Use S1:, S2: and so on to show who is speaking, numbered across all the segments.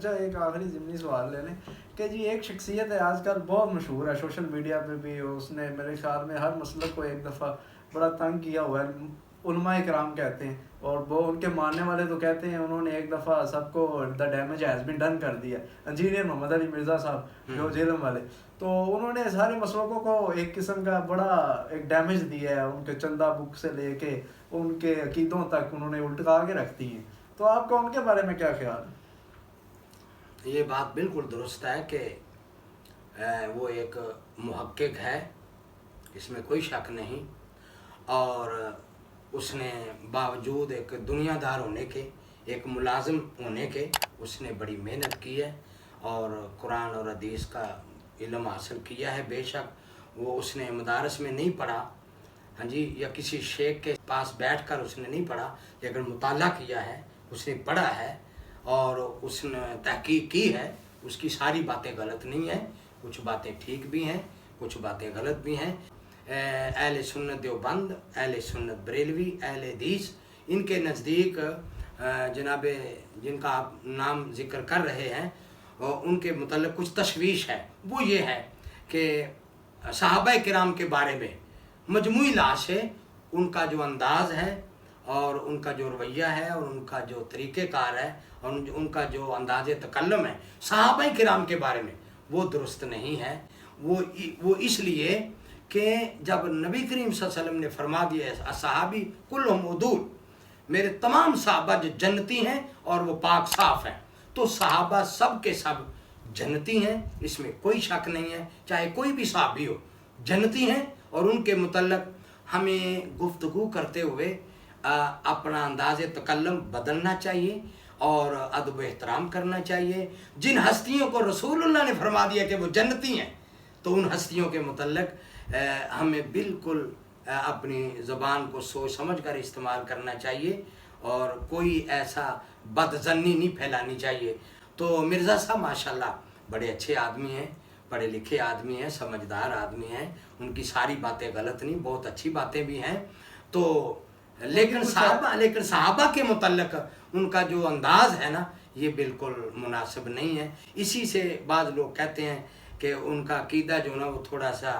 S1: اچھا ایک آخری ضمنی سوال لے لیں کہ جی ایک شخصیت ہے آج کل بہت مشہور ہے سوشل میڈیا پہ بھی، اس نے میرے خیال میں ہر مسلک کو ایک دفعہ بڑا تنگ کیا ہوا ہے، علماء کرام کہتے ہیں، اور وہ ان کے ماننے والے تو کہتے ہیں انہوں نے ایک دفعہ سب کو the damage has been done کر دیا، انجینئر محمد علی مرزا صاحب جو جیلم والے، تو انہوں نے سارے مسلکوں کو ایک قسم کا بڑا ایک ڈیمیج دیا ہے، ان کے چندہ بک سے لے کے ان کے عقیدوں تک انہوں نے الٹا کے رکھ دی ہیں، تو آپ کا ان کے بارے میں کیا خیال ہے؟
S2: یہ بات بالکل درست ہے کہ وہ ایک محقق ہے، اس میں کوئی شک نہیں، اور اس نے باوجود ایک دنیا دار ہونے کے، ایک ملازم ہونے کے، اس نے بڑی محنت کی ہے اور قرآن اور حدیث کا علم حاصل کیا ہے۔ بے شک وہ اس نے مدارس میں نہیں پڑھا، ہاں جی، یا کسی شیخ کے پاس بیٹھ کر اس نے نہیں پڑھا، لیکن مطالعہ کیا ہے، اس نے پڑھا ہے اور اس نے تحقیق کی ہے۔ اس کی ساری باتیں غلط نہیں ہیں، کچھ باتیں ٹھیک بھی ہیں، کچھ باتیں غلط بھی ہیں۔ اہل سنت دیوبند، اہل سنت بریلوی، اہل حدیث، ان کے نزدیک جناب جن کا آپ نام ذکر کر رہے ہیں ان کے متعلق کچھ تشویش ہے۔ وہ یہ ہے کہ صحابہ کرام کے بارے میں مجموعی لاش ہے، ان کا جو انداز ہے اور ان کا جو رویہ ہے اور ان کا جو طریقہ کار ہے اور ان کا جو انداز تکلم ہے صحابہ کرام کے بارے میں، وہ درست نہیں ہے۔ وہ اس لیے کہ جب نبی کریم صلی اللہ علیہ وسلم نے فرما دیا ہے صحابی کلہم عدول، میرے تمام صحابہ جو جنتی ہیں اور وہ پاک صاف ہیں، تو صحابہ سب کے سب جنتی ہیں، اس میں کوئی شک نہیں ہے، چاہے کوئی بھی صحابی ہو جنتی ہیں، اور ان کے متعلق ہمیں گفتگو کرتے ہوئے اپنا انداز تکلم بدلنا چاہیے اور ادب و احترام کرنا چاہیے۔ جن ہستیوں کو رسول اللہ نے فرما دیا کہ وہ جنتی ہیں، تو ان ہستیوں کے متعلق ہمیں بالکل اپنی زبان کو سوچ سمجھ کر استعمال کرنا چاہیے اور کوئی ایسا بدظنی نہیں پھیلانی چاہیے۔ تو مرزا صاحب ماشاءاللہ بڑے اچھے آدمی ہیں، پڑھے لکھے آدمی ہیں، سمجھدار آدمی ہیں، ان کی ساری باتیں غلط نہیں، بہت اچھی باتیں بھی ہیں، تو لیکن صحابہ کے متعلق ان کا جو انداز ہے نا یہ بالکل مناسب نہیں ہے۔ اسی سے بعض لوگ کہتے ہیں کہ ان کا عقیدہ جو نا وہ تھوڑا سا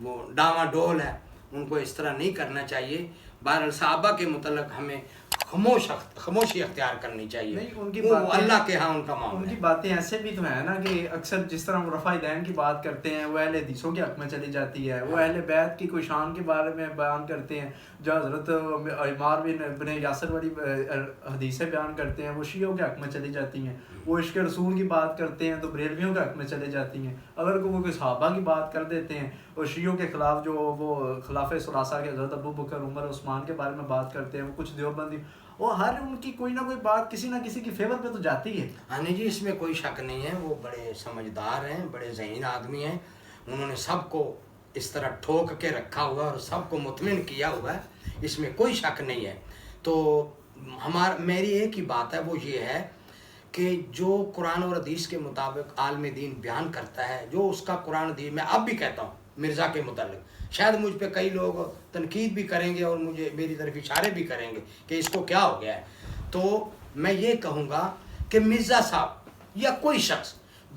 S2: وہ ڈاواں ڈول ہے، ان کو اس طرح نہیں کرنا چاہیے۔ بہرحال صحابہ کے متعلق ہمیں خاموشی اختیار کرنی چاہیے، وہ اللہ کے ہاں ان کا معاملہ ہے۔
S1: ان کی باتیں ایسے بھی تو ہیں نا کہ اکثر جس طرح وہ رفع دین کی بات کرتے ہیں وہ اہل حدیثوں کے حق میں چلی جاتی ہے، وہ اہل بیت کی کوئی شان کے بارے میں بیان کرتے ہیں، جو حضرت عمار بن یاسر والی حدیثیں بیان کرتے ہیں وہ شیعوں کے حق میں چلی جاتی ہیں، وہ عشق رسول کی بات کرتے ہیں تو بریلویوں کے حق میں چلے جاتی ہیں، اگر وہ کوئی صحابہ کی بات کر دیتے ہیں اور شیعوں کے خلاف جو وہ خلافہ ثلاثہ کے حضرت ابو بکر عمر عثمان کے بارے میں بات کرتے ہیں، وہ کچھ دیوبندی، وہ ہر ان کی کوئی نہ کوئی بات کسی نہ کسی کی فیور پہ تو جاتی ہے۔
S2: ہاں جی، اس میں کوئی شک نہیں ہے، وہ بڑے سمجھدار ہیں، بڑے ذہین آدمی ہیں، انہوں نے سب کو اس طرح ٹھوک کے رکھا ہوا اور سب کو مطمئن کیا ہوا ہے، اس میں کوئی شک نہیں ہے۔ تو میری ایک ہی بات ہے، وہ یہ ہے کہ جو قرآن اور حدیث کے مطابق عالم دین بیان کرتا ہے، جو اس کا قرآن حدیث، میں اب بھی کہتا ہوں مرزا کے متعلق، شاید مجھ پہ کئی لوگ تنقید بھی کریں گے اور مجھے میری طرف اشارے بھی کریں گے کہ اس کو کیا ہو گیا ہے، تو میں یہ کہوں گا کہ مرزا صاحب یا کوئی شخص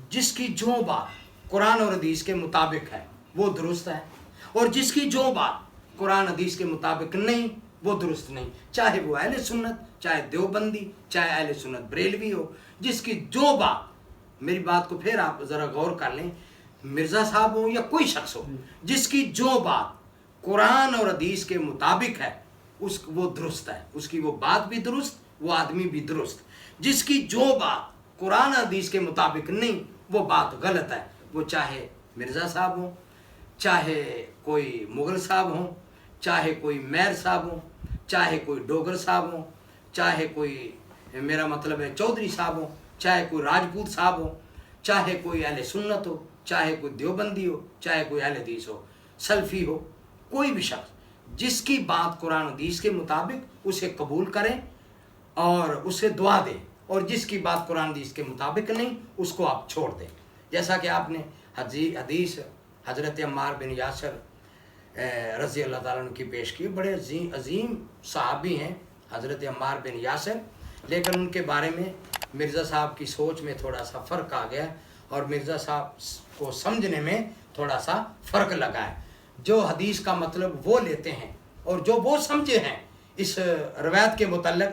S2: جس کی جو بات قرآن اور حدیث کے مطابق ہے وہ درست ہے، اور جس کی جو بات قرآن حدیث کے مطابق نہیں وہ درست نہیں، چاہے وہ اہل سنت، چاہے دیوبندی، چاہے اہل سنت بریلوی ہو، جس کی جو بات، میری بات کو پھر آپ ذرا غور کر لیں، مرزا صاحب ہو یا کوئی شخص ہو، جس کی جو بات قرآن اور حدیث کے مطابق ہے وہ درست ہے، اس کی وہ بات بھی درست، وہ آدمی بھی درست۔ جس کی جو بات قرآن حدیث کے مطابق نہیں وہ بات غلط ہے، وہ چاہے مرزا صاحب ہوں، چاہے کوئی مغل صاحب ہوں، چاہے کوئی میر صاحب ہوں، چاہے کوئی ڈوگر صاحب ہوں، چاہے کوئی میرا مطلب ہے چودھری صاحب ہوں، چاہے کوئی راجپوت صاحب ہو، چاہے کوئی اہل سنت ہو، چاہے کوئی دیوبندی ہو، چاہے کوئی اہل حدیث ہو، سلفی ہو، کوئی بھی شخص جس کی بات قرآن حدیث کے مطابق اسے قبول کریں اور اسے دعا دیں، اور جس کی بات قرآن حدیث کے مطابق نہیں اس کو آپ چھوڑ دیں۔ جیسا کہ آپ نے حدیث حضرت عمار بن یاسر رضی اللہ تعالیٰ عنہ کی پیش کی، بڑے عظیم صحابی ہیں حضرت عمار بن یاسر، لیکن ان کے بارے میں مرزا صاحب کی سوچ میں تھوڑا سا فرق آ گیا اور مرزا صاحب کو سمجھنے میں تھوڑا سا فرق لگا ہے. جو حدیث کا مطلب وہ لیتے ہیں اور جو وہ سمجھے ہیں اس روایت کے متعلق،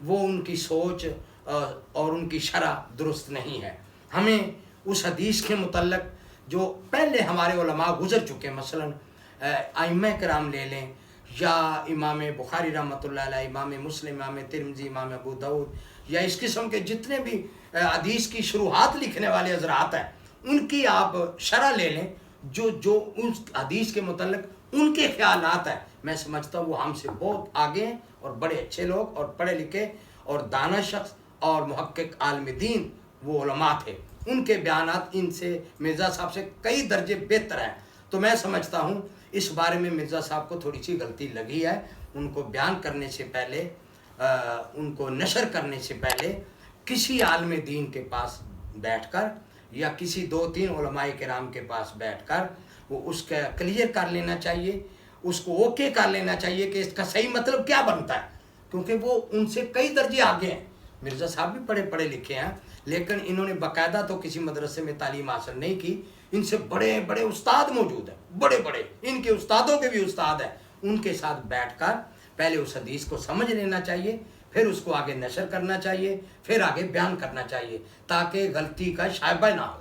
S2: وہ ان کی سوچ اور ان کی شرح درست نہیں ہے. ہمیں اس حدیث کے متعلق جو پہلے ہمارے علماء گزر چکے، مثلا ائمہ کرام لے لیں یا امام بخاری رحمۃ اللہ علیہ، امام مسلم، امام ترمذی، امام ابو داؤد، یا اس قسم کے جتنے بھی حدیث کی شروحات لکھنے والے حضرات ہیں، ان کی آپ شرح لے لیں. جو اس حدیث کے متعلق ان کے خیالات ہیں، میں سمجھتا ہوں وہ ہم سے بہت آگے ہیں اور بڑے اچھے لوگ اور پڑھے لکھے اور دانا شخص اور محقق عالم دین وہ علماء تھے. ان کے بیانات ان سے مرزا صاحب سے کئی درجے بہتر ہیں. تو میں سمجھتا ہوں اس بارے میں مرزا صاحب کو تھوڑی سی غلطی لگی ہے. ان کو بیان کرنے سے پہلے، ان کو نشر کرنے سے پہلے کسی عالم دین کے پاس بیٹھ کر یا کسی 2-3 علماء کرام کے پاس بیٹھ کر وہ اس کا کلیئر کر لینا چاہیے، اس کو اوکے کر لینا چاہیے کہ اس کا صحیح مطلب کیا بنتا ہے، کیونکہ وہ ان سے کئی درجے آگے ہیں. مرزا صاحب بھی پڑھے لکھے ہیں، لیکن انہوں نے باقاعدہ تو کسی مدرسے میں تعلیم حاصل نہیں کی. ان سے بڑے بڑے استاد موجود ہیں، بڑے بڑے ان کے استادوں کے بھی استاد ہیں. ان کے ساتھ بیٹھ کر پہلے اس حدیث کو سمجھ لینا چاہیے، پھر اس کو آگے نشر کرنا چاہیے، پھر آگے بیان کرنا چاہیے، تاکہ غلطی کا شائبہ نہ ہو.